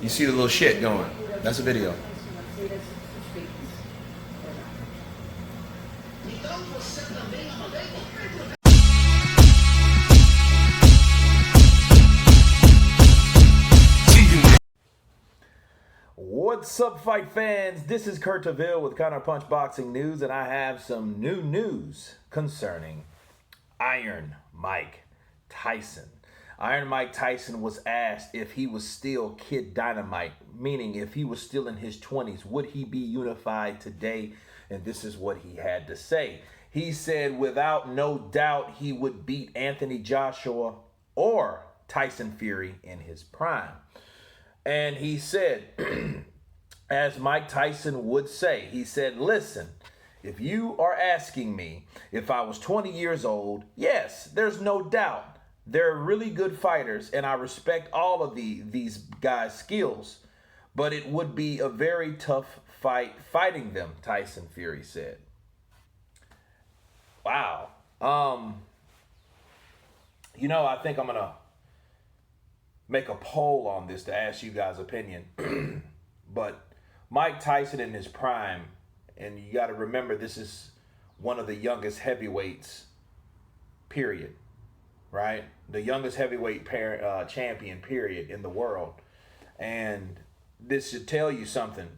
You see the little shit going. That's a video. What's up, fight fans? This is Kurt Taville with Counterpunch Boxing News, and I have some new news concerning Iron Mike Tyson. Iron Mike Tyson was asked if he was still Kid Dynamite, meaning if he was still in his 20s, would he be unified today? And this is what he had to say. He said, without no doubt, he would beat Anthony Joshua or Tyson Fury in his prime. And he said, as Mike Tyson would say, he said, listen, if you are asking me if I was 20 years old, yes, there's no doubt. They're really good fighters, and I respect all of these guys' skills, but it would be a very tough fight fighting them, Tyson Fury said. Wow. I think I'm going to make a poll on this to ask you guys' opinion. But Mike Tyson in his prime, and you got to remember this is one of the youngest heavyweights, period, right? The youngest heavyweight champion, period, in the world. And this should tell you something.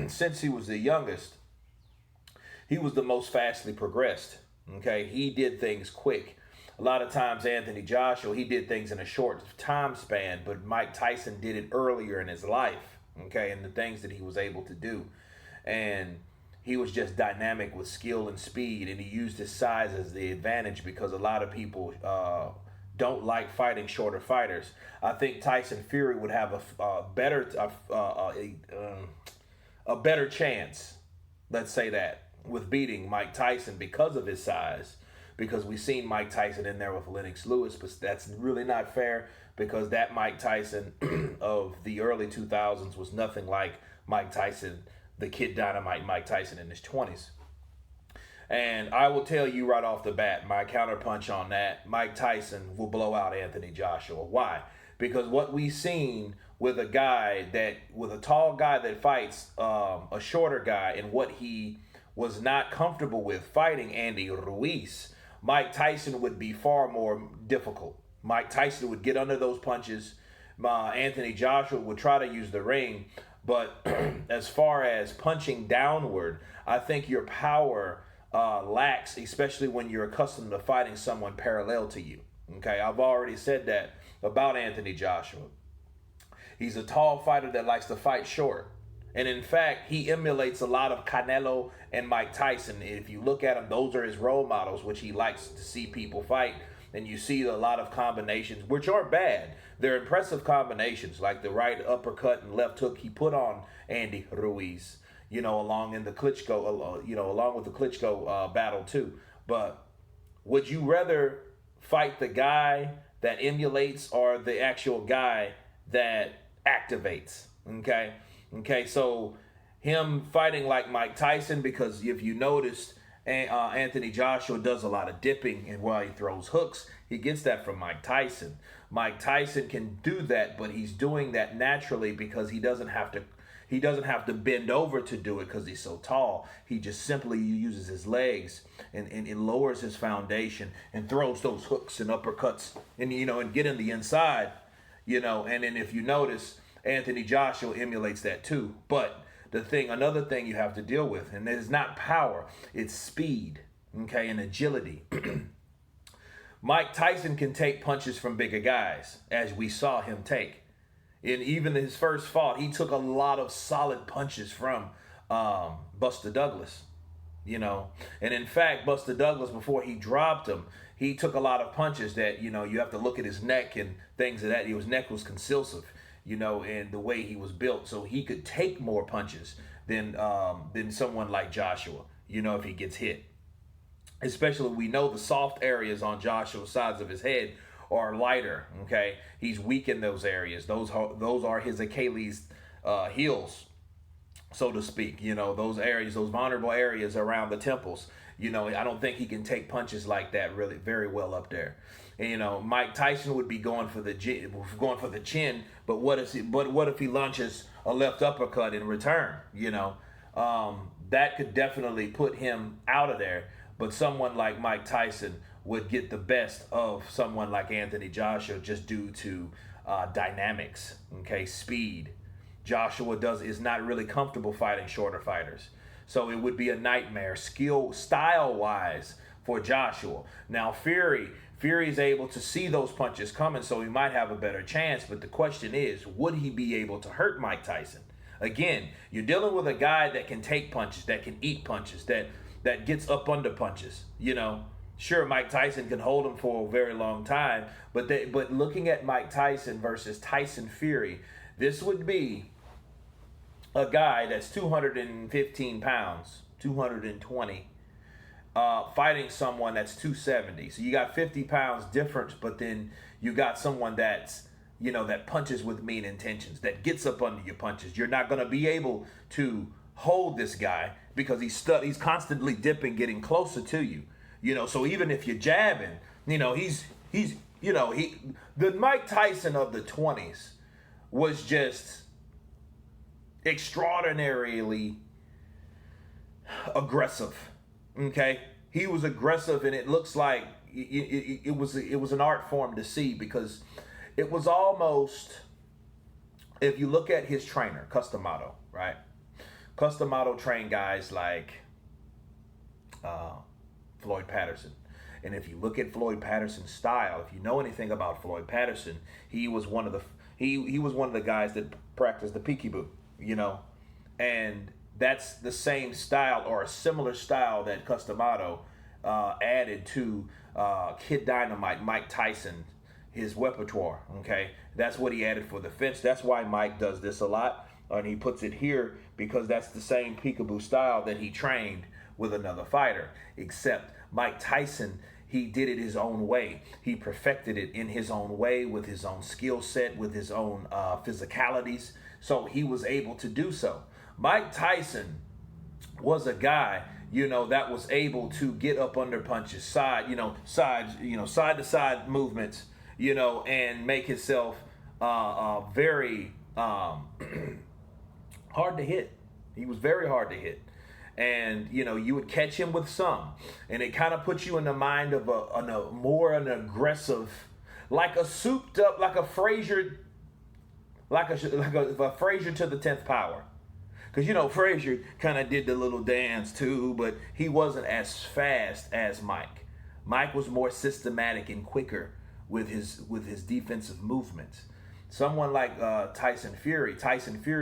Since he was the youngest, he was the most fastly progressed, okay? He did things quick. A lot of times Anthony Joshua, he did things in a short time span, but Mike Tyson did it earlier in his life, okay, and the things that he was able to do. And he was just dynamic with skill and speed, and he used his size as the advantage because a lot of people don't like fighting shorter fighters. I think Tyson Fury would have a better chance, let's say that, with beating Mike Tyson because of his size. Because we've seen Mike Tyson in there with Lennox Lewis, but that's really not fair because that Mike Tyson of the early 2000s was nothing like Mike Tyson, the Kid Dynamite Mike Tyson in his 20s. And I will tell you right off the bat, my counterpunch on that, Mike Tyson will blow out Anthony Joshua. Why? Because what we've seen with a tall guy that fights a shorter guy, and what he was not comfortable with fighting Andy Ruiz, Mike Tyson would be far more difficult. Mike Tyson would get under those punches. Anthony Joshua would try to use the ring. But as far as punching downward, I think your power lacks, especially when you're accustomed to fighting someone parallel to you. Okay, I've already said that about Anthony Joshua. He's a tall fighter that likes to fight short. And in fact, he emulates a lot of Canelo and Mike Tyson. If you look at him, those are his role models, which he likes to see people fight. And you see a lot of combinations, which aren't bad. They're impressive combinations, like the right uppercut and left hook he put on Andy Ruiz, along with the Klitschko battle too. But would you rather fight the guy that emulates or the actual guy that activates? Okay, so him fighting like Mike Tyson, because if you noticed, Anthony Joshua does a lot of dipping, and while he throws hooks, he gets that from Mike Tyson. Mike Tyson can do that, but he's doing that naturally because he doesn't have to bend over to do it because he's so tall. He just simply uses his legs and it lowers his foundation and throws those hooks and uppercuts and get in the inside, and then if you notice, Anthony Joshua emulates that too. But another thing you have to deal with, and it is not power, it's speed, okay, and agility. Mike Tyson can take punches from bigger guys, as we saw him take. And even his first fight, he took a lot of solid punches from Buster Douglas, And in fact, Buster Douglas, before he dropped him, he took a lot of punches that, you have to look at his neck and things of that. His neck was convulsive, and the way he was built, so he could take more punches than someone like Joshua, if he gets hit. Especially, we know the soft areas on Joshua's sides of his head are lighter. Okay, he's weak in those areas. Those are his Achilles heels, so to speak. Those areas, those vulnerable areas around the temples. I don't think he can take punches like that really very well up there. And, Mike Tyson would be going for the chin, but what if he launches a left uppercut in return? That could definitely put him out of there. But someone like Mike Tyson would get the best of someone like Anthony Joshua just due to dynamics, okay, speed. Joshua is not really comfortable fighting shorter fighters. So it would be a nightmare style-wise for Joshua. Now Fury's able to see those punches coming, so he might have a better chance. But the question is, would he be able to hurt Mike Tyson? Again, you're dealing with a guy that can take punches, that can eat punches, that gets up under punches. Sure, Mike Tyson can hold him for a very long time, but looking at Mike Tyson versus Tyson Fury, this would be a guy that's 215 pounds, 220, fighting someone that's 270. So you got 50 pounds difference, but then you got someone that's, that punches with mean intentions, that gets up under your punches. You're not going to be able to hold this guy because he's constantly dipping, getting closer to you. So even if you're jabbing, the Mike Tyson of the 20s was just extraordinarily aggressive. Okay, he was aggressive, and it looks like it was an art form to see, because it was almost, if you look at his trainer, Customato, right? Customato trained guys like Floyd Patterson. And if you look at Floyd Patterson's style, if you know anything about Floyd Patterson, he was one of the guys that practiced the peekaboo, and that's the same style or a similar style that Customato added to Kid Dynamite, Mike Tyson, his repertoire. Okay, that's what he added for the fence. That's why Mike does this a lot, and he puts it here because that's the same peekaboo style that he trained with another fighter. Except Mike Tyson, he did it his own way. He perfected it in his own way, with his own skill set, with his own physicalities. So he was able to do so. Mike Tyson was a guy, that was able to get up under punches, side to side movements, and make himself very hard to hit. He was very hard to hit. And, you would catch him with some. And it kind of puts you in the mind of an aggressive, like a souped up, like a Frazier, like a Frazier to the 10th power. Because, Frazier kind of did the little dance too, but he wasn't as fast as Mike. Mike was more systematic and quicker with his defensive movements. Someone like Tyson Fury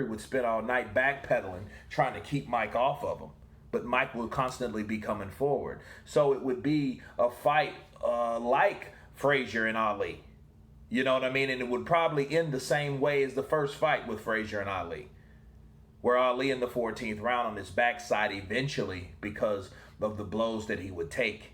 would spend all night backpedaling, trying to keep Mike off of him. But Mike would constantly be coming forward. So it would be a fight like Frazier and Ali. You know what I mean? And it would probably end the same way as the first fight with Frazier and Ali, where Ali in the 14th round on his backside eventually, because of the blows that he would take.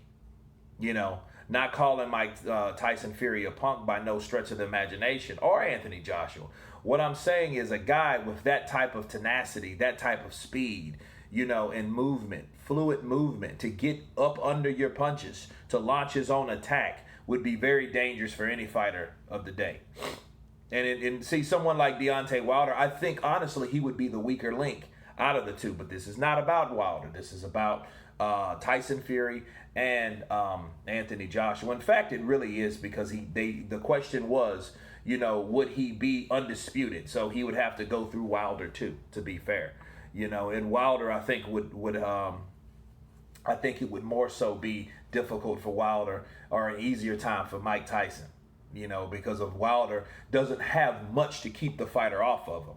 Not calling Mike Tyson Fury a punk by no stretch of the imagination, or Anthony Joshua. What I'm saying is a guy with that type of tenacity, that type of speed, and movement, fluid movement, to get up under your punches, to launch his own attack, would be very dangerous for any fighter of the day. And see, someone like Deontay Wilder, I think honestly he would be the weaker link out of the two. But this is not about Wilder. This is about Tyson Fury and Anthony Joshua. In fact, it really is, because the question was, would he be undisputed? So he would have to go through Wilder too, to be fair. And Wilder, I think I think it would more so be difficult for Wilder, or an easier time for Mike Tyson. Because of Wilder doesn't have much to keep the fighter off of him.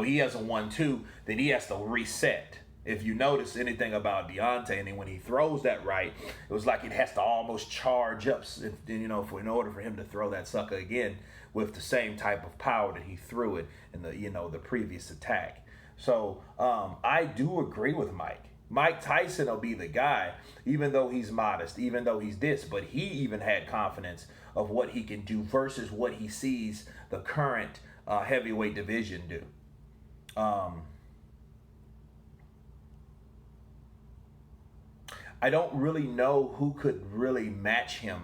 He has a 1-2, then he has to reset. If you notice anything about Deontay, and then when he throws that right, it was like it has to almost charge up, in order for him to throw that sucker again with the same type of power that he threw it in the previous attack. So I do agree with Mike. Mike Tyson will be the guy, even though he's modest, even though he's this, but he even had confidence of what he can do versus what he sees the current heavyweight division do. I don't really know who could really match him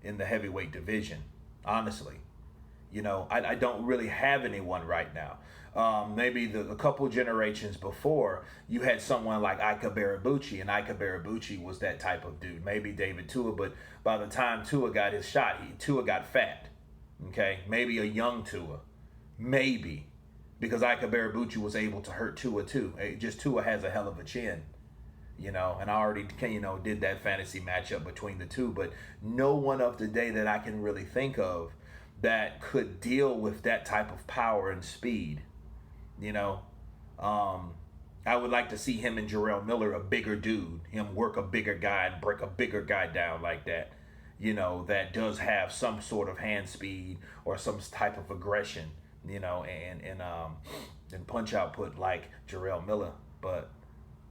in the heavyweight division, honestly. You know, I don't really have anyone right now. Maybe a couple generations before, you had someone like Ika Barabuchi, and Ika Barabuchi was that type of dude. Maybe David Tua, but by the time Tua got his shot, Tua got fat. Okay, maybe a young Tua, maybe, because Ika Barabuchi was able to hurt Tua too. Just Tua has a hell of a chin. You know, and I already, did that fantasy matchup between the two, but no one of the day that I can really think of that could deal with that type of power and speed. You know, I would like to see him and Jarrell Miller, a bigger dude, him work a bigger guy and break a bigger guy down like that. You know, that does have some sort of hand speed or some type of aggression. You know, and punch output like Jarrell Miller. But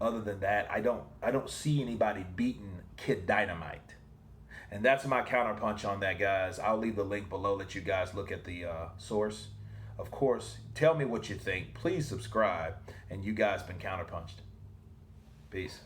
other than that, I don't see anybody beating Kid Dynamite. And that's my counterpunch on that, guys. I'll leave the link below. Let you guys look at the source. Of course, tell me what you think. Please subscribe. And you guys been counterpunched. Peace.